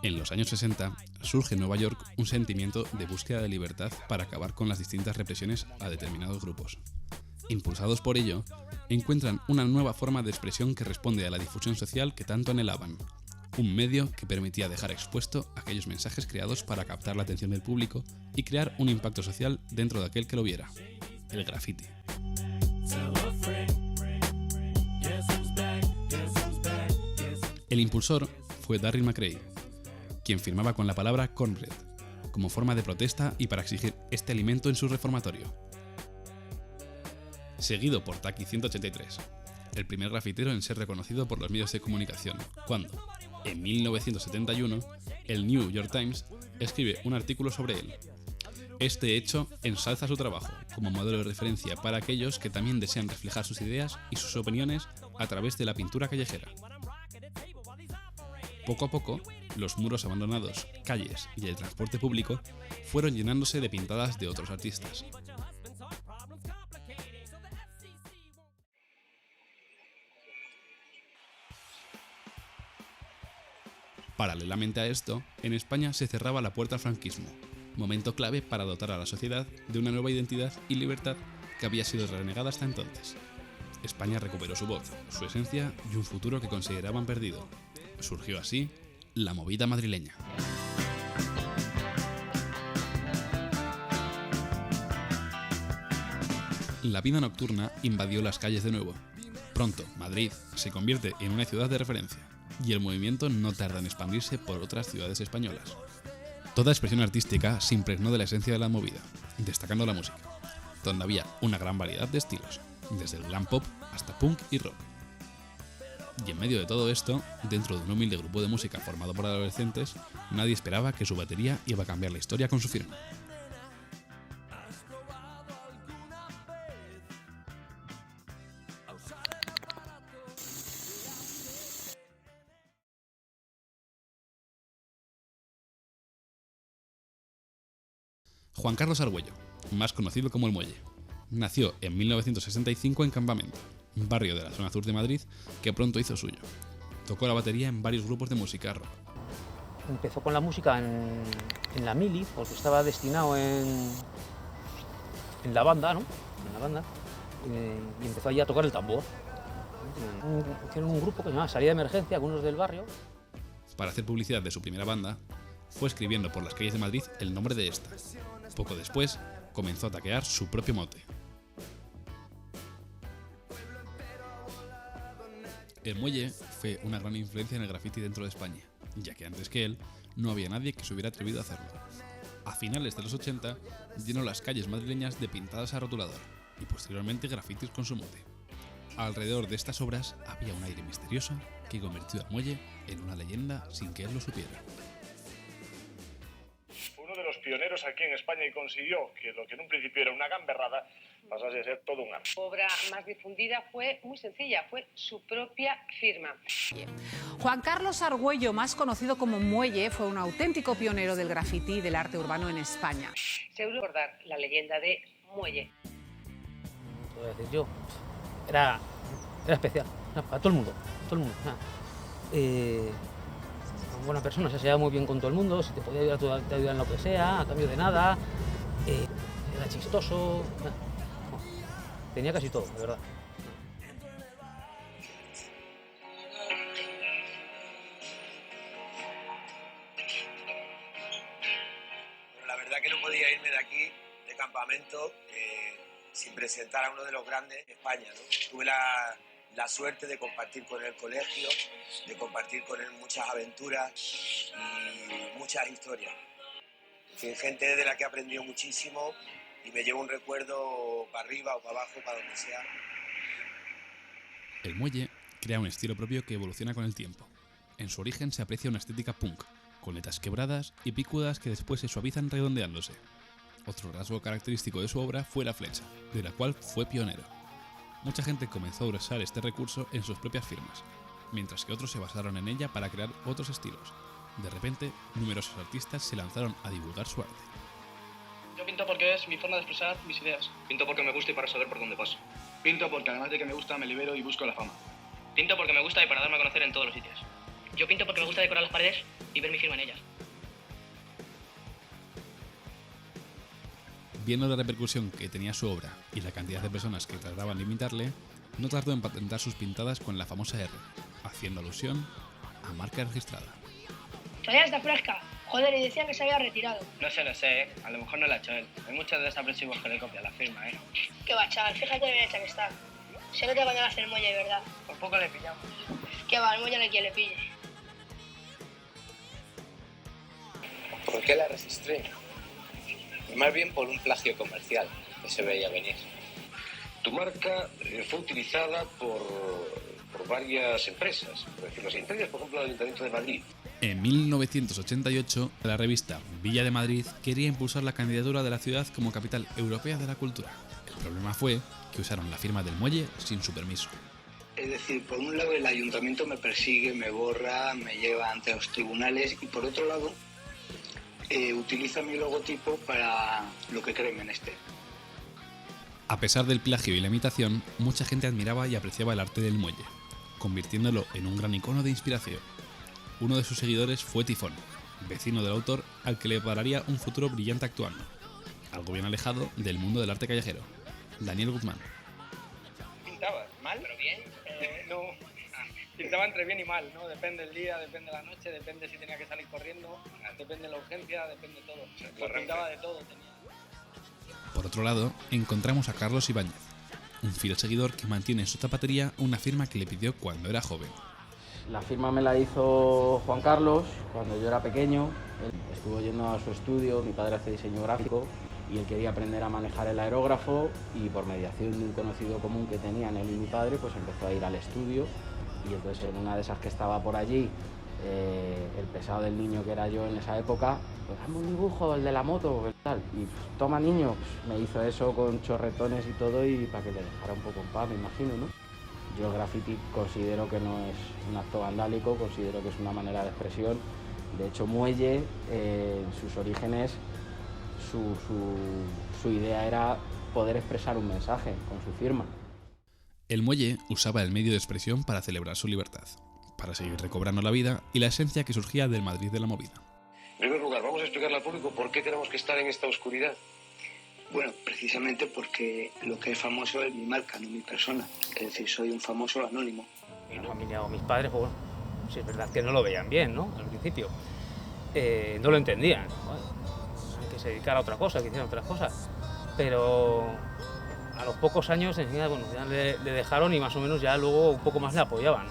En los años 60 surge en Nueva York un sentimiento de búsqueda de libertad para acabar con las distintas represiones a determinados grupos. Impulsados por ello, encuentran una nueva forma de expresión que responde a la difusión social que tanto anhelaban, un medio que permitía dejar expuesto aquellos mensajes creados para captar la atención del público y crear un impacto social dentro de aquel que lo viera, el graffiti. El impulsor fue Darryl McRae, quien firmaba con la palabra cornbread, como forma de protesta y para exigir este alimento en su reformatorio. Seguido por Taki 183, el primer grafitero en ser reconocido por los medios de comunicación, cuando, en 1971, el New York Times escribe un artículo sobre él. Este hecho ensalza su trabajo como modelo de referencia para aquellos que también desean reflejar sus ideas y sus opiniones a través de la pintura callejera. Poco a poco, los muros abandonados, calles y el transporte público fueron llenándose de pintadas de otros artistas. Paralelamente a esto, en España se cerraba la puerta al franquismo, momento clave para dotar a la sociedad de una nueva identidad y libertad que había sido renegada hasta entonces. España recuperó su voz, su esencia y un futuro que consideraban perdido. Surgió así la movida madrileña. La vida nocturna invadió las calles de nuevo. Pronto, Madrid se convierte en una ciudad de referencia, y el movimiento no tarda en expandirse por otras ciudades españolas. Toda expresión artística se impregnó de la esencia de la movida, destacando la música, donde había una gran variedad de estilos, desde el glam pop hasta punk y rock. Y en medio de todo esto, dentro de un humilde grupo de música formado por adolescentes, nadie esperaba que su batería iba a cambiar la historia con su firma. Juan Carlos Argüello, más conocido como El Muelle, nació en 1965 en Campamento, un barrio de la zona sur de Madrid que pronto hizo suyo. Tocó la batería en varios grupos de música rock. Empezó con la música en la mili, porque estaba destinado en la banda, ¿no? En la banda, y empezó allí a tocar el tambor. Hicieron un grupo que se llamaba Salida de Emergencia, algunos del barrio. Para hacer publicidad de su primera banda, fue escribiendo por las calles de Madrid el nombre de esta. Poco después, comenzó a taquear su propio mote. El Muelle fue una gran influencia en el graffiti dentro de España, ya que antes que él no había nadie que se hubiera atrevido a hacerlo. A finales de los 80, llenó las calles madrileñas de pintadas a rotulador y posteriormente grafitis con su mote. Alrededor de estas obras había un aire misterioso que convirtió al Muelle en una leyenda sin que él lo supiera. Uno de los pioneros aquí en España y consiguió que lo que en un principio era una gamberrada pasase a ser todo un arte. La obra más difundida fue muy sencilla, fue su propia firma. Juan Carlos Argüello, más conocido como Muelle, fue un auténtico pionero del graffiti y del arte urbano en España. Se debe recordar la leyenda de Muelle. Te voy a decir yo, era especial, para todo el mundo, una buena persona, se llevaba muy bien con todo el mundo, si te podía ayudar, te ayudaba en lo que sea, a cambio de nada, era chistoso, tenía casi todo, de verdad. Pero la verdad que no podía irme de aquí, de Campamento, sin presentar a uno de los grandes de España, ¿no? Tuve la suerte de compartir con él colegio, de compartir con él muchas aventuras y muchas historias. Gente de la que he aprendido muchísimo y me llevo un recuerdo para arriba o para abajo, para donde sea. El Muelle crea un estilo propio que evoluciona con el tiempo. En su origen se aprecia una estética punk, con letras quebradas y picudas que después se suavizan redondeándose. Otro rasgo característico de su obra fue la flecha, de la cual fue pionero. Mucha gente comenzó a usar este recurso en sus propias firmas, mientras que otros se basaron en ella para crear otros estilos. De repente, numerosos artistas se lanzaron a divulgar su arte. Yo pinto porque es mi forma de expresar mis ideas. Pinto porque me gusta y para saber por dónde paso. Pinto porque además de que me gusta, me libero y busco la fama. Pinto porque me gusta y para darme a conocer en todos los sitios. Yo pinto porque me gusta decorar las paredes y ver mi firma en ellas. Viendo la repercusión que tenía su obra y la cantidad de personas que trataban de imitarle, no tardó en patentar sus pintadas con la famosa R, haciendo alusión a marca registrada. Todavía está fresca. Joder, y decían que se había retirado. No sé, a lo mejor no la ha hecho él. Hay muchos desaprensivos que le copian la firma, Qué va, chaval, fíjate bien hecha que está. Se nota cuando hace el muelle, ¿verdad? Por poco le pillamos. Qué va, el muelle no hay quien le pille. ¿Por qué la registré? Más bien por un plagio comercial que se veía venir. Tu marca fue utilizada por varias empresas, por decirlo así, entre ellas, por ejemplo, el Ayuntamiento de Madrid. En 1988, la revista Villa de Madrid quería impulsar la candidatura de la ciudad como capital europea de la cultura. El problema fue que usaron la firma del muelle sin su permiso. Es decir, por un lado el ayuntamiento me persigue, me borra, me lleva ante los tribunales y por otro lado utiliza mi logotipo para lo que cree menester. A pesar del plagio y la imitación, mucha gente admiraba y apreciaba el arte del muelle, convirtiéndolo en un gran icono de inspiración. Uno de sus seguidores fue Tifón, vecino del autor al que le pararía un futuro brillante actuando, algo bien alejado del mundo del arte callejero, Daniel Guzmán. ¿Pintaba mal? ¿Pero bien? No, pintaba entre bien y mal, ¿no? Depende del día, depende de la noche, depende si tenía que salir corriendo, depende de la urgencia, depende de todo. Pues pintaba de todo. Por otro lado, encontramos a Carlos Ibáñez, un fiel seguidor que mantiene en su zapatería una firma que le pidió cuando era joven. La firma me la hizo Juan Carlos cuando yo era pequeño. Él estuvo yendo a su estudio, mi padre hace diseño gráfico y él quería aprender a manejar el aerógrafo y por mediación de un conocido común que tenían él y mi padre, pues empezó a ir al estudio y entonces en una de esas que estaba por allí, el pesado del niño que era yo en esa época, pues hazme un dibujo, el de la moto, ¿qué tal? Y pues, toma niño, pues, me hizo eso con chorretones y todo y para que le dejara un poco en paz, me imagino, ¿no? Yo el graffiti considero que no es un acto vandálico, considero que es una manera de expresión. De hecho, Muelle, en sus orígenes, su idea era poder expresar un mensaje con su firma. El Muelle usaba el medio de expresión para celebrar su libertad, para seguir recobrando la vida y la esencia que surgía del Madrid de la movida. En primer lugar, vamos a explicarle al público por qué tenemos que estar en esta oscuridad. Bueno, precisamente porque lo que es famoso es mi marca, no mi persona. Es decir, soy un famoso anónimo. Mi familia o mis padres, pues bueno, sí es verdad que no lo veían bien, ¿no? Al principio. No lo entendían. Bueno, que se dedicara a otra cosa, que hiciera otras cosas. Pero a los pocos años enseguida, bueno, ya le dejaron y más o menos ya luego un poco más le apoyaban.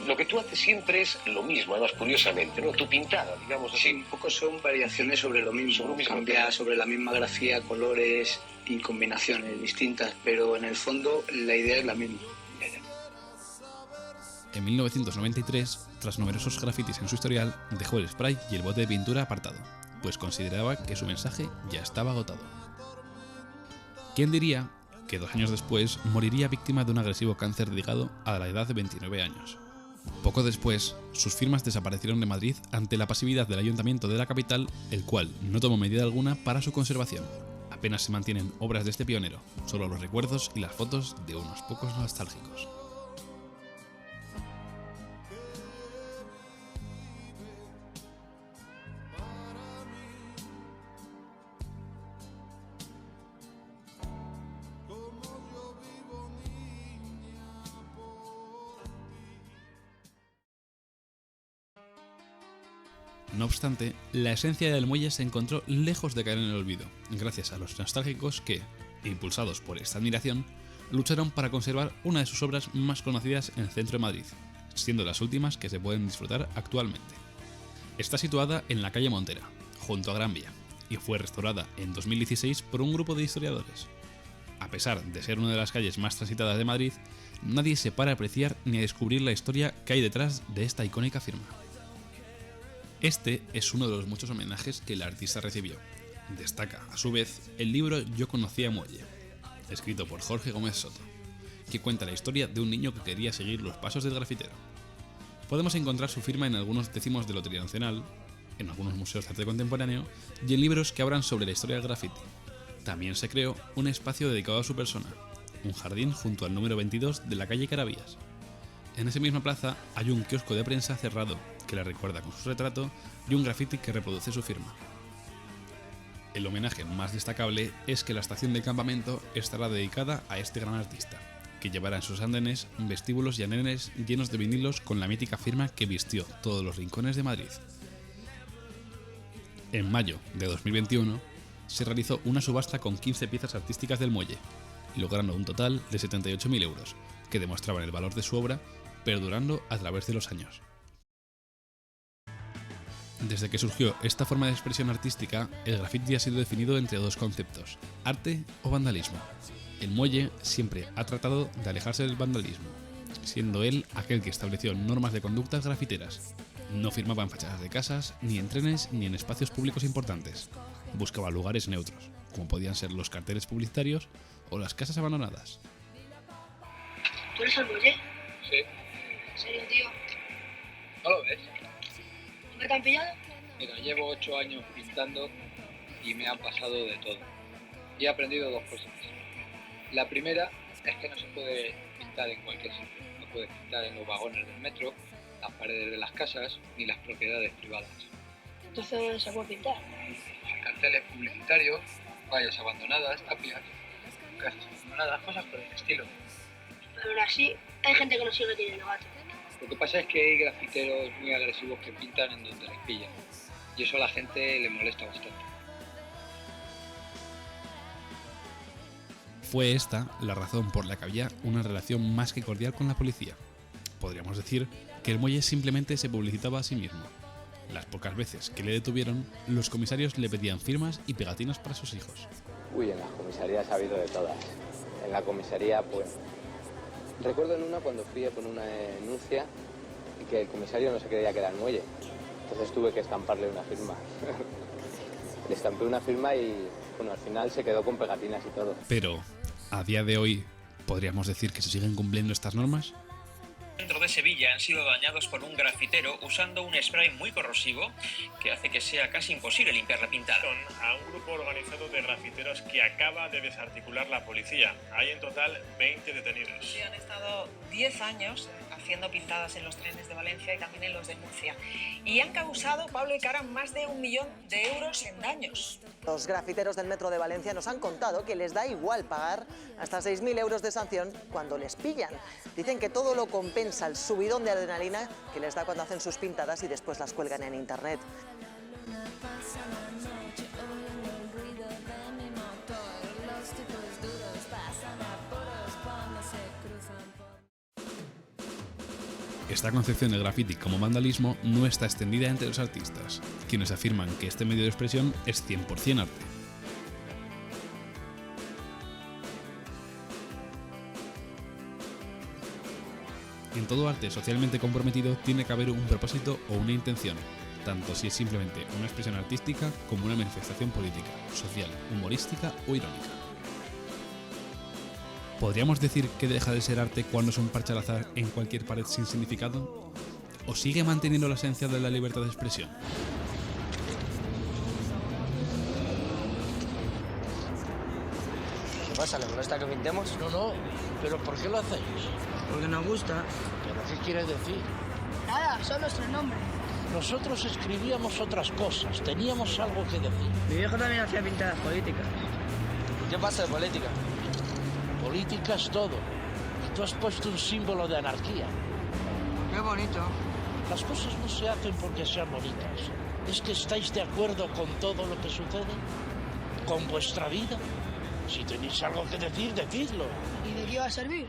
Lo que tú haces siempre es lo mismo, además curiosamente, ¿no? Tu pintada, digamos así. Sí, un poco son variaciones sobre lo mismo, cambia sobre la misma grafía, colores y combinaciones distintas, pero en el fondo la idea es la misma. En 1993, tras numerosos grafitis en su historial, dejó el spray y el bote de pintura apartado, pues consideraba que su mensaje ya estaba agotado. ¿Quién diría que 2 años después moriría víctima de un agresivo cáncer de hígado a la edad de 29 años? Poco después, sus firmas desaparecieron de Madrid ante la pasividad del ayuntamiento de la capital, el cual no tomó medida alguna para su conservación. Apenas se mantienen obras de este pionero, solo los recuerdos y las fotos de unos pocos nostálgicos. No obstante, la esencia del muelle se encontró lejos de caer en el olvido, gracias a los nostálgicos que, impulsados por esta admiración, lucharon para conservar una de sus obras más conocidas en el centro de Madrid, siendo las últimas que se pueden disfrutar actualmente. Está situada en la calle Montera, junto a Gran Vía, y fue restaurada en 2016 por un grupo de historiadores. A pesar de ser una de las calles más transitadas de Madrid, nadie se para a apreciar ni a descubrir la historia que hay detrás de esta icónica firma. Este es uno de los muchos homenajes que el artista recibió. Destaca, a su vez, el libro Yo conocí a Muelle, escrito por Jorge Gómez Soto, que cuenta la historia de un niño que quería seguir los pasos del grafitero. Podemos encontrar su firma en algunos décimos de Lotería Nacional, en algunos museos de arte contemporáneo y en libros que hablan sobre la historia del grafiti. También se creó un espacio dedicado a su persona, un jardín junto al número 22 de la calle Caravías. En esa misma plaza hay un kiosco de prensa cerrado que la recuerda con su retrato y un graffiti que reproduce su firma. El homenaje más destacable es que la estación de campamento estará dedicada a este gran artista, que llevará en sus andenes vestíbulos y andenes llenos de vinilos con la mítica firma que vistió todos los rincones de Madrid. En mayo de 2021 se realizó una subasta con 15 piezas artísticas del muelle, logrando un total de 78.000 euros, que demostraban el valor de su obra, perdurando a través de los años. Desde que surgió esta forma de expresión artística, el graffiti ha sido definido entre dos conceptos: arte o vandalismo. El muelle siempre ha tratado de alejarse del vandalismo, siendo él aquel que estableció normas de conductas grafiteras. No firmaba en fachadas de casas, ni en trenes, ni en espacios públicos importantes. Buscaba lugares neutros, como podían ser los carteles publicitarios o las casas abandonadas. ¿Tú eres el muelle? Sí. ¿En serio, tío? ¿No lo ves? ¿No te han pillado? Mira, llevo 8 años pintando y me han pasado de todo. Y he aprendido dos cosas. La primera es que no se puede pintar en cualquier sitio. No puedes pintar en los vagones del metro, las paredes de las casas ni las propiedades privadas. Entonces, ¿dónde se puede pintar? Carteles publicitarios, vallas abandonadas, tapias, casas abandonadas, cosas por el estilo. Pero aún así, hay gente que no sigue tiene el gato. Lo que pasa es que hay grafiteros muy agresivos que pintan en donde les pillan. Y eso a la gente le molesta bastante. Fue esta la razón por la que había una relación más que cordial con la policía. Podríamos decir que el muelle simplemente se publicitaba a sí mismo. Las pocas veces que le detuvieron, los comisarios le pedían firmas y pegatinas para sus hijos. Uy, en las comisarías ha habido de todas. En la comisaría, pues... Recuerdo en una cuando fui a poner una denuncia y que el comisario no se creía que era el muelle. Entonces tuve que estamparle una firma. Le estampé una firma y, bueno, al final se quedó con pegatinas y todo. Pero, a día de hoy, ¿podríamos decir que se siguen cumpliendo estas normas? Centro de Sevilla han sido dañados por un grafitero usando un spray muy corrosivo que hace que sea casi imposible limpiar la pintada. A un grupo organizado de grafiteros que acaba de desarticular la policía. Hay en total 20 detenidos. Sí, han estado 10 años haciendo pintadas en los trenes de Valencia y también en los de Murcia. Y han causado, Pablo y Cara, más de 1 millón de euros en daños. Los grafiteros del Metro de Valencia nos han contado que les da igual pagar hasta 6.000 euros de sanción cuando les pillan. Dicen que todo lo compensa el subidón de adrenalina que les da cuando hacen sus pintadas y después las cuelgan en internet. Esta concepción del graffiti como vandalismo no está extendida entre los artistas, quienes afirman que este medio de expresión es 100% arte. En todo arte socialmente comprometido tiene que haber un propósito o una intención, tanto si es simplemente una expresión artística como una manifestación política, social, humorística o irónica. ¿Podríamos decir que deja de ser arte cuando es un parche al azar en cualquier pared sin significado? ¿O sigue manteniendo la esencia de la libertad de expresión? ¿Qué pasa? ¿Le molesta que pintemos? No, no, pero ¿por qué lo hacéis? Porque nos gusta. ¿Pero qué quiere decir? Nada, son nuestros nombres. Nosotros escribíamos otras cosas, teníamos algo que decir. Mi viejo también hacía pintadas políticas. ¿Qué pasa de política? Política es todo. Y tú has puesto un símbolo de anarquía. Qué bonito. Las cosas no se hacen porque sean bonitas. ¿Es que estáis de acuerdo con todo lo que sucede? ¿Con vuestra vida? Si tenéis algo que decir, decidlo. ¿Y de qué va a servir?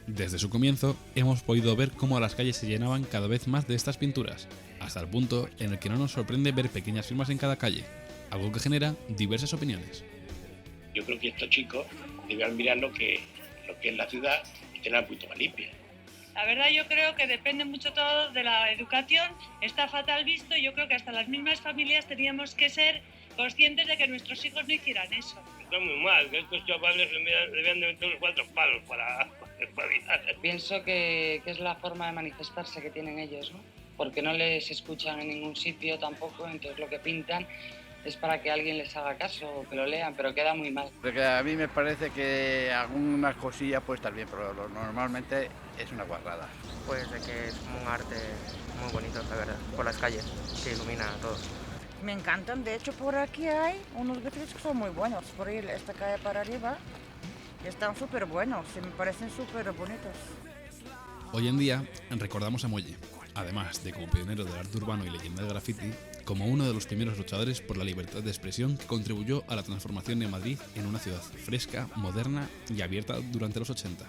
Desde su comienzo, hemos podido ver cómo las calles se llenaban cada vez más de estas pinturas, hasta el punto en el que no nos sorprende ver pequeñas firmas en cada calle, algo que genera diversas opiniones. Yo creo que estos chicos deben mirar lo que es la ciudad y tenerla un poquito más limpia. La verdad yo creo que depende mucho todo de la educación, está fatal visto y yo creo que hasta las mismas familias teníamos que ser conscientes de que nuestros hijos no hicieran eso. Está muy mal, que estos chavales debían de meter unos 4 palos para espabilar. Pienso que es la forma de manifestarse que tienen ellos, ¿no? Porque no les escuchan en ningún sitio tampoco, entonces lo que pintan es para que alguien les haga caso o que lo lean, pero queda muy mal. Porque a mí me parece que algunas cosillas puede estar bien, pero normalmente es una guarrada. Pues de que es como un arte muy bonito, la verdad, por las calles, que ilumina a todos. Me encantan, de hecho por aquí hay unos grafitis que son muy buenos, por ir esta calle para arriba, están súper buenos y me parecen súper bonitos. Hoy en día recordamos a Muelle, además de como pionero del arte urbano y leyenda del graffiti, como uno de los primeros luchadores por la libertad de expresión que contribuyó a la transformación de Madrid en una ciudad fresca, moderna y abierta durante los 80.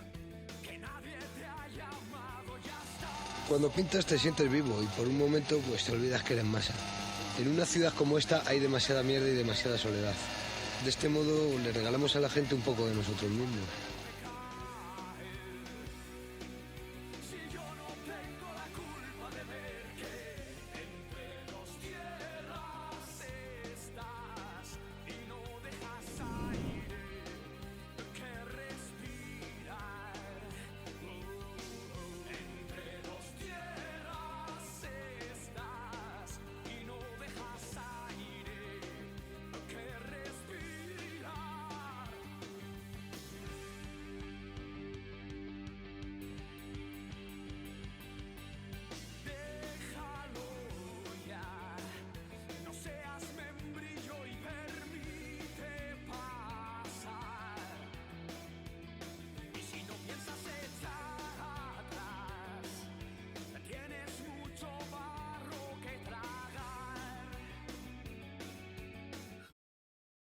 Cuando pintas te sientes vivo y por un momento pues te olvidas que eres masa. En una ciudad como esta hay demasiada mierda y demasiada soledad. De este modo le regalamos a la gente un poco de nosotros mismos.